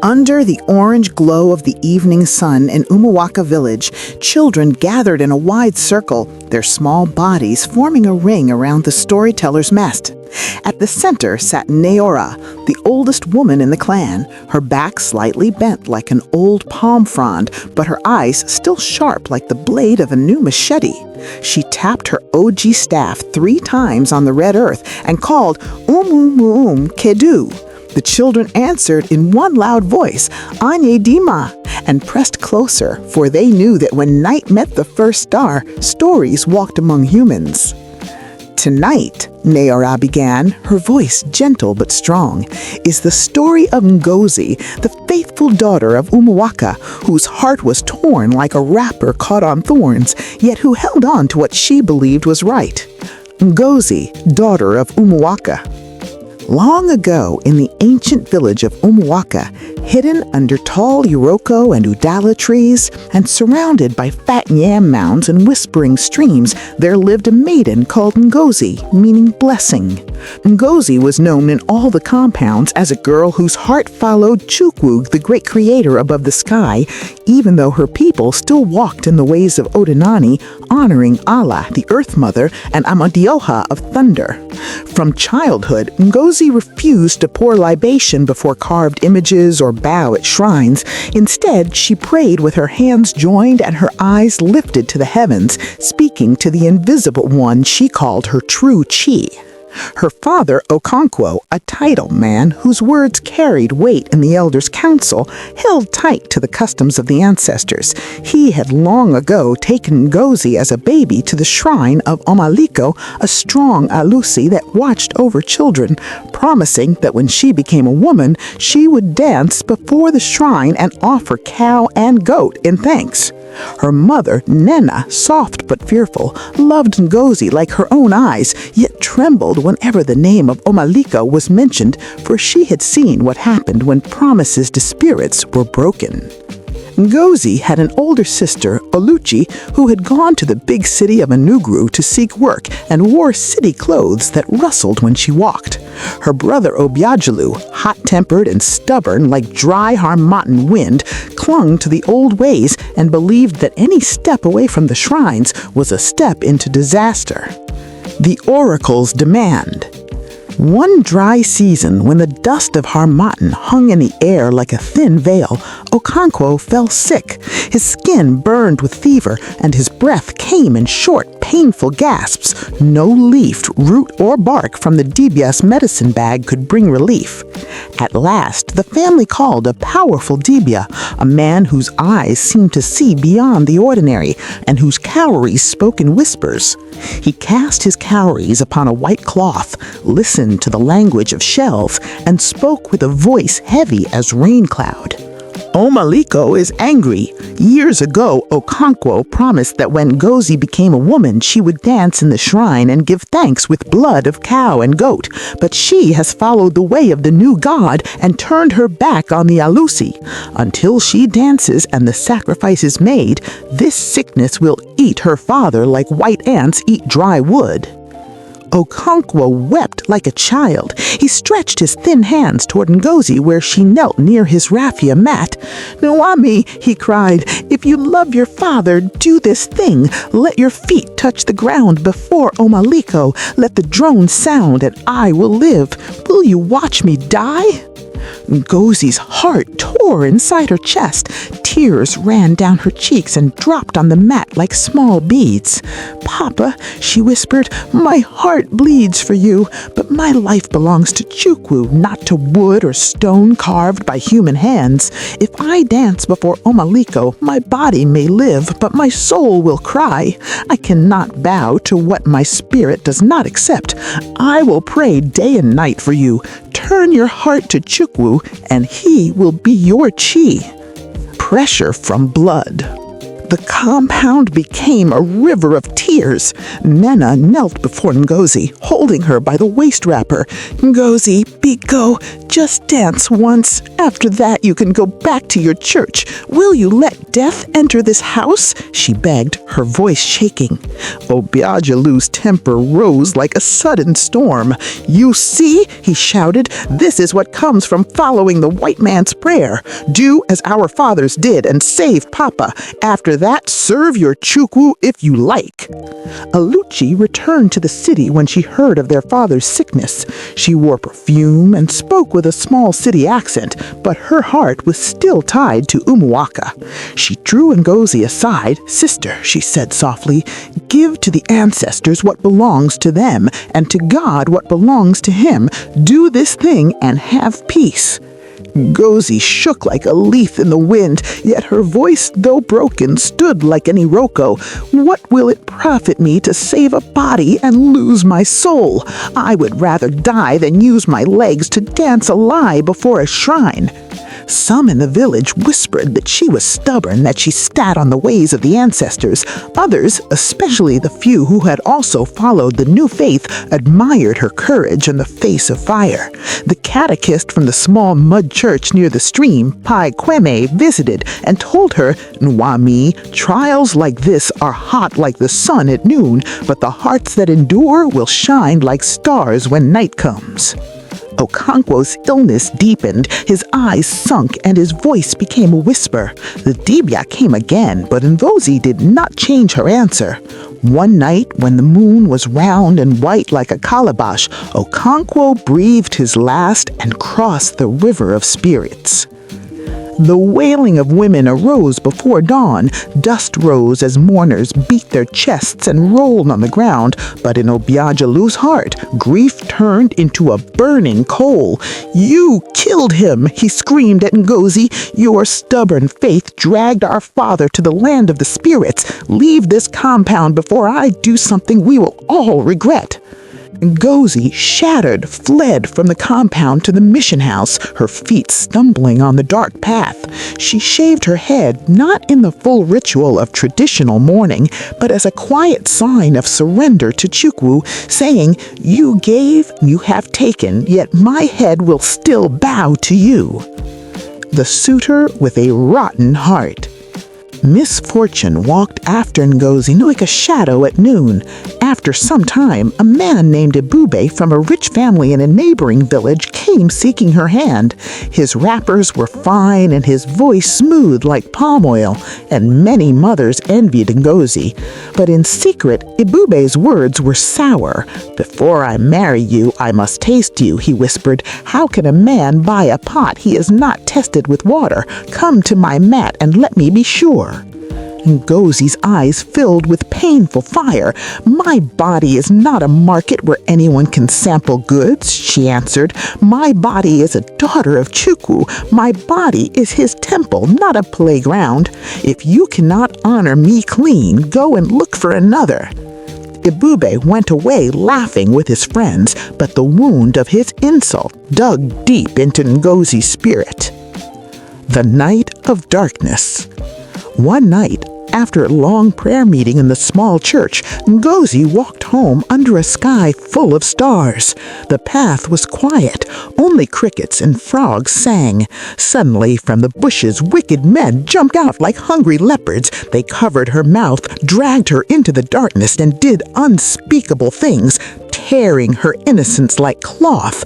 Under the orange glow of the evening sun in Umuaka village, children gathered in a wide circle, their small bodies forming a ring around the storyteller's mast. At the center sat Neora, the oldest woman in the clan, her back slightly bent like an old palm frond, but her eyes still sharp like the blade of a new machete. She tapped her OG staff 3 times on the red earth and called Kedu. The children answered in one loud voice, Anye Dima, and pressed closer, for they knew that when night met the first star, stories walked among humans. Tonight, Neora began, her voice gentle but strong, is the story of Ngozi, the faithful daughter of Umuaka, whose heart was torn like a wrapper caught on thorns, yet who held on to what she believed was right. Ngozi, daughter of Umuaka. Long ago, in the ancient village of Umuaka, hidden under tall Iroko and Udala trees, and surrounded by fat yam mounds and whispering streams, there lived a maiden called Ngozi, meaning blessing. Ngozi was known in all the compounds as a girl whose heart followed Chukwu, the great creator above the sky, even though her people still walked in the ways of Odinani, honoring Allah, the Earth Mother, and Amadioha of Thunder. From childhood, Ngozi refused to pour libation before carved images or bow at shrines. Instead, she prayed with her hands joined and her eyes lifted to the heavens, speaking to the invisible one she called her true chi. Her father, Okonkwo, a title man whose words carried weight in the elders' council, held tight to the customs of the ancestors. He had long ago taken Ngozi as a baby to the shrine of Omaliko, a strong Alusi that watched over children, promising that when she became a woman, she would dance before the shrine and offer cow and goat in thanks. Her mother, Nena, soft but fearful, loved Ngozi like her own eyes, yet trembled whenever the name of Omaliko was mentioned, for she had seen what happened when promises to spirits were broken. Ngozi had an older sister, Oluchi, who had gone to the big city of Anugru to seek work and wore city clothes that rustled when she walked. Her brother Obiajalu, hot-tempered and stubborn like dry Harmattan wind, clung to the old ways and believed that any step away from the shrines was a step into disaster. The oracle's demand. One dry season, when the dust of Harmattan hung in the air like a thin veil, Okonkwo fell sick. His skin burned with fever, and his breath came in short, painful gasps. No leaf, root, or bark from the Dibia's medicine bag could bring relief. At last, the family called a powerful Dibia, a man whose eyes seemed to see beyond the ordinary, and whose cowries spoke in whispers. He cast his cowries upon a white cloth, listened to the language of shells, and spoke with a voice heavy as rain cloud. Omaliko is angry. Years ago, Okonkwo promised that when Ngozi became a woman, she would dance in the shrine and give thanks with blood of cow and goat. But she has followed the way of the new god and turned her back on the Alusi. Until she dances and the sacrifice is made, this sickness will eat her father like white ants eat dry wood. Okonkwo wept like a child. He stretched his thin hands toward Ngozi where she knelt near his raffia mat. "Nwami," he cried, "if you love your father, do this thing. Let your feet touch the ground before Omaliko. Let the drone sound and I will live. Will you watch me die?" Ngozi's heart tore inside her chest. Tears ran down her cheeks and dropped on the mat like small beads. "Papa," she whispered, "my heart bleeds for you, but my life belongs to Chukwu, not to wood or stone carved by human hands. If I dance before Omaliko, my body may live, but my soul will cry. I cannot bow to what my spirit does not accept. I will pray day and night for you. Turn your heart to Chukwu, and he will be your chi." Pressure from blood. The compound became a river of tears. tears. Nena knelt before Ngozi, holding her by the waist wrapper. "Ngozi, go. Just dance once. After that you can go back to your church. Will you let death enter this house?" she begged, her voice shaking. Obiajalu's temper rose like a sudden storm. "You see," he shouted, "this is what comes from following the white man's prayer. Do as our fathers did and save Papa. After that, serve your Chukwu if you like." Aluchi returned to the city when she heard of their father's sickness. She wore perfume and spoke with a small city accent, but her heart was still tied to Umuaka. She drew Ngozi aside. "Sister," she said softly, "give to the ancestors what belongs to them, and to God what belongs to him. Do this thing and have peace." Ngozi shook like a leaf in the wind, yet her voice, though broken, stood like an iroko. "What will it profit me to save a body and lose my soul? I would rather die than use my legs to dance a lie before a shrine." Some in the village whispered that she was stubborn, that she sat on the ways of the ancestors. Others, especially the few who had also followed the new faith, admired her courage in the face of fire. The catechist from the small mud church near the stream, Pai Kweme, visited and told her, "Nwami, trials like this are hot like the sun at noon, but the hearts that endure will shine like stars when night comes." Okonkwo's illness deepened, his eyes sunk, and his voice became a whisper. The dibia came again, but Ngozi did not change her answer. One night, when the moon was round and white like a calabash, Okonkwo breathed his last and crossed the river of spirits. The wailing of women arose before dawn. Dust rose as mourners beat their chests and rolled on the ground. But in Obiajalu's heart, grief turned into a burning coal. "You killed him!" he screamed at Ngozi. "Your stubborn faith dragged our father to the land of the spirits. Leave this compound before I do something we will all regret." Ngozi, shattered, fled from the compound to the mission house, her feet stumbling on the dark path. She shaved her head, not in the full ritual of traditional mourning, but as a quiet sign of surrender to Chukwu, saying, "You gave, you have taken, yet my head will still bow to you." The suitor with a rotten heart. Misfortune walked after Ngozi like a shadow at noon. After some time, a man named Ebube from a rich family in a neighboring village came seeking her hand. His wrappers were fine and his voice smooth like palm oil, and many mothers envied Ngozi. But in secret, Ebube's words were sour. "Before I marry you, I must taste you," he whispered. "How can a man buy a pot he has not tested with water? Come to my mat and let me be sure." Ngozi's eyes filled with painful fire. "My body is not a market where anyone can sample goods," she answered. "My body is a daughter of Chukwu. My body is his temple, not a playground. If you cannot honor me clean, go and look for another." Ebube went away laughing with his friends, but the wound of his insult dug deep into Ngozi's spirit. The night of darkness. One night, after a long prayer meeting in the small church, Ngozi walked home under a sky full of stars. The path was quiet. Only crickets and frogs sang. Suddenly, from the bushes, wicked men jumped out like hungry leopards. They covered her mouth, dragged her into the darkness, and did unspeakable things, tearing her innocence like cloth.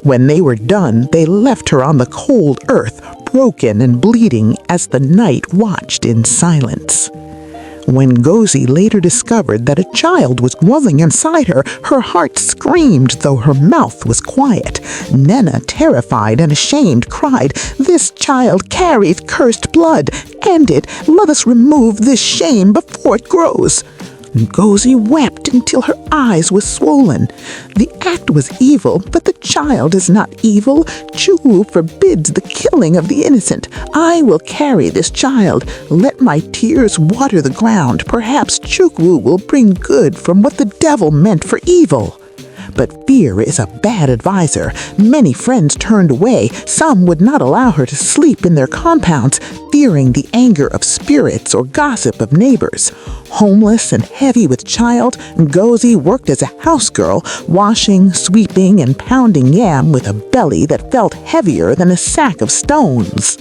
When they were done, they left her on the cold earth, broken and bleeding, as the night watched in silence. When Ngozi later discovered that a child was dwelling inside her, her heart screamed though her mouth was quiet. Nena, terrified and ashamed, cried, "This child carries cursed blood. End it. Let us remove this shame before it grows." Ngozi wept until her eyes were swollen. The act was evil, but the child is not evil. Chukwu forbids the killing of the innocent. I will carry this child. Let my tears water the ground. Perhaps Chukwu will bring good from what the devil meant for evil. But fear is a bad advisor. Many friends turned away. Some would not allow her to sleep in their compounds, fearing the anger of spirits or gossip of neighbors. Homeless and heavy with child, Ngozi worked as a housegirl, washing, sweeping, and pounding yam with a belly that felt heavier than a sack of stones.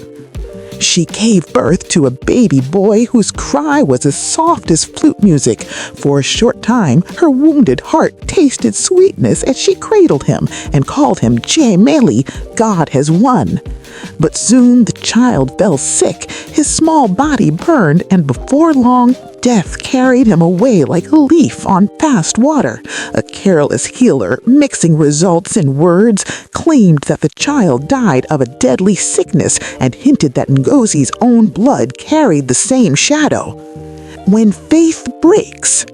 She gave birth to a baby boy whose cry was as soft as flute music. For a short time, her wounded heart tasted sweetness as she cradled him and called him Jemeli, God has won. But soon the child fell sick, his small body burned, and before long, death carried him away like a leaf on fast water. A careless healer, mixing results in words, claimed that the child died of a deadly sickness and hinted that Ngozi's own blood carried the same shadow. When faith breaks.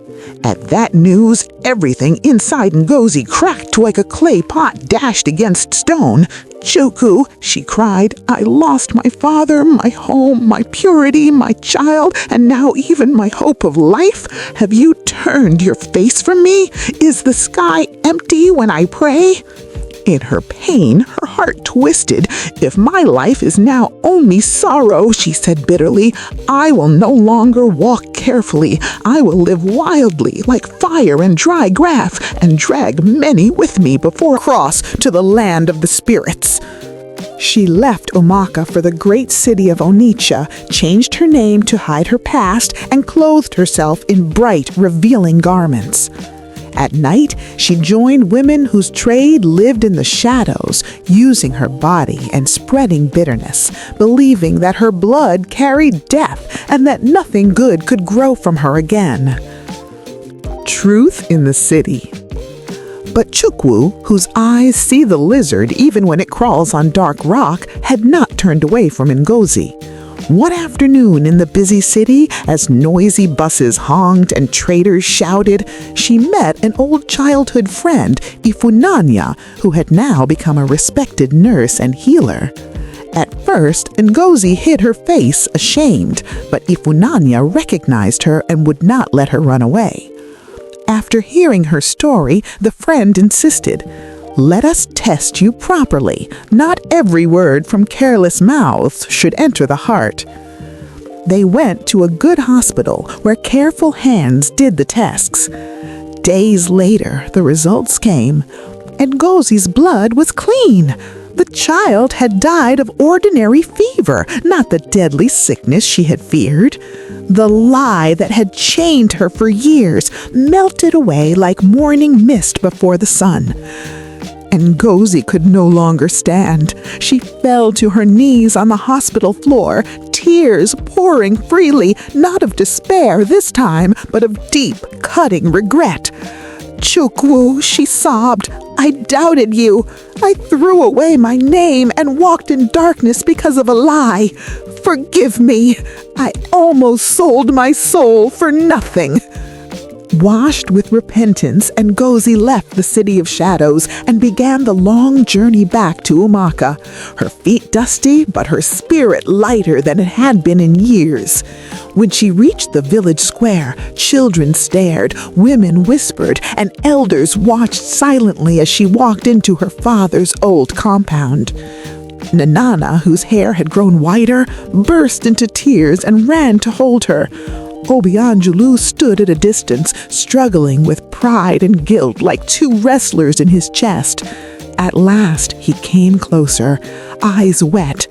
At that news, everything inside Ngozi cracked like a clay pot dashed against stone. Chukwu, she cried, I lost my father, my home, my purity, my child, and now even my hope of life. Have you turned your face from me? Is the sky empty when I pray? In her pain, her heart twisted. If my life is now only sorrow, she said bitterly, I will no longer walk carefully. I will live wildly like fire and dry grass and drag many with me before I cross to the land of the spirits. She left Umuaka for the great city of Onitsha, changed her name to hide her past, and clothed herself in bright, revealing garments. At night, she joined women whose trade lived in the shadows, using her body and spreading bitterness, believing that her blood carried death and that nothing good could grow from her again. Truth in the city. But Chukwu, whose eyes see the lizard even when it crawls on dark rock, had not turned away from Ngozi. One afternoon in the busy city, as noisy buses honked and traders shouted, she met an old childhood friend, Ifunanya, who had now become a respected nurse and healer. At first, Ngozi hid her face, ashamed, but Ifunanya recognized her and would not let her run away. After hearing her story, the friend insisted, Let us test you properly. Not every word from careless mouths should enter the heart. They went to a good hospital where careful hands did the tests. Days later, the results came, and Ngozi's blood was clean. The child had died of ordinary fever, not the deadly sickness she had feared. The lie that had chained her for years melted away like morning mist before the sun. And Ngozi could no longer stand. She fell to her knees on the hospital floor, tears pouring freely, not of despair this time, but of deep, cutting regret. Chukwu, she sobbed, I doubted you. I threw away my name and walked in darkness because of a lie. Forgive me. I almost sold my soul for nothing. Washed with repentance, Ngozi left the city of shadows and began the long journey back to Umuaka, her feet dusty but her spirit lighter than it had been in years. When she reached the village square, children stared, women whispered, and elders watched silently as she walked into her father's old compound. Nanana, whose hair had grown whiter, burst into tears and ran to hold her. Obianjulu stood at a distance, struggling with pride and guilt like two wrestlers in his chest. At last, he came closer, eyes wet.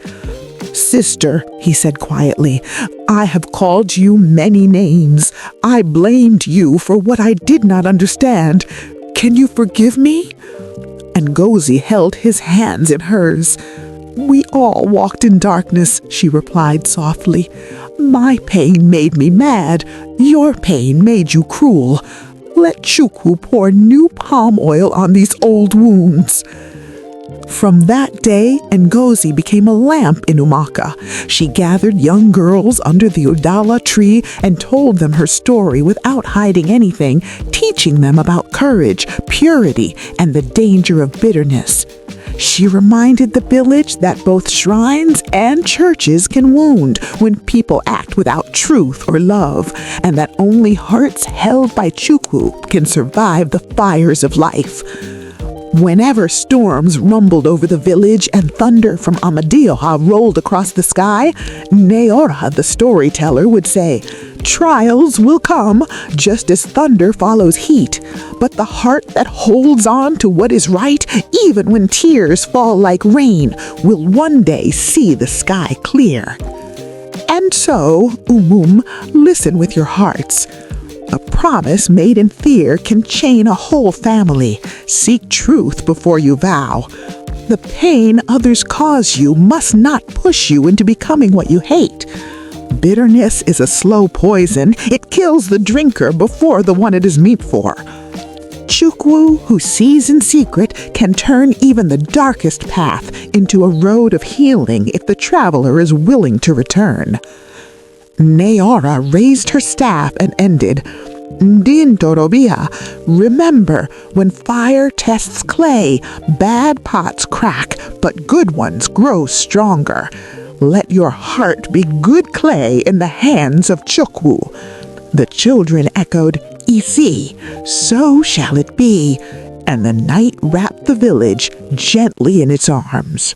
Sister, he said quietly, I have called you many names. I blamed you for what I did not understand. Can you forgive me? And Ngozi held his hands in hers. We all walked in darkness, she replied softly. My pain made me mad. Your pain made you cruel. Let Chukwu pour new palm oil on these old wounds. From that day, Ngozi became a lamp in Umuaka. She gathered young girls under the udala tree and told them her story without hiding anything, teaching them about courage, purity, and the danger of bitterness. She reminded the village that both shrines and churches can wound when people act without truth or love, and that only hearts held by Chukwu can survive the fires of life. Whenever storms rumbled over the village and thunder from Amadioha rolled across the sky, Neora, the storyteller, would say, "Trials will come, just as thunder follows heat, but the heart that holds on to what is right, even when tears fall like rain, will one day see the sky clear." And so, listen with your hearts. A promise made in fear can chain a whole family. Seek truth before you vow. The pain others cause you must not push you into becoming what you hate. Bitterness is a slow poison. It kills the drinker before the one it is meant for. Chukwu, who sees in secret, can turn even the darkest path into a road of healing if the traveler is willing to return. Neora raised her staff and ended, "Din Torobia, remember, when fire tests clay, bad pots crack, but good ones grow stronger. Let your heart be good clay in the hands of Chukwu." The children echoed, "Isi, so shall it be," and the night wrapped the village gently in its arms.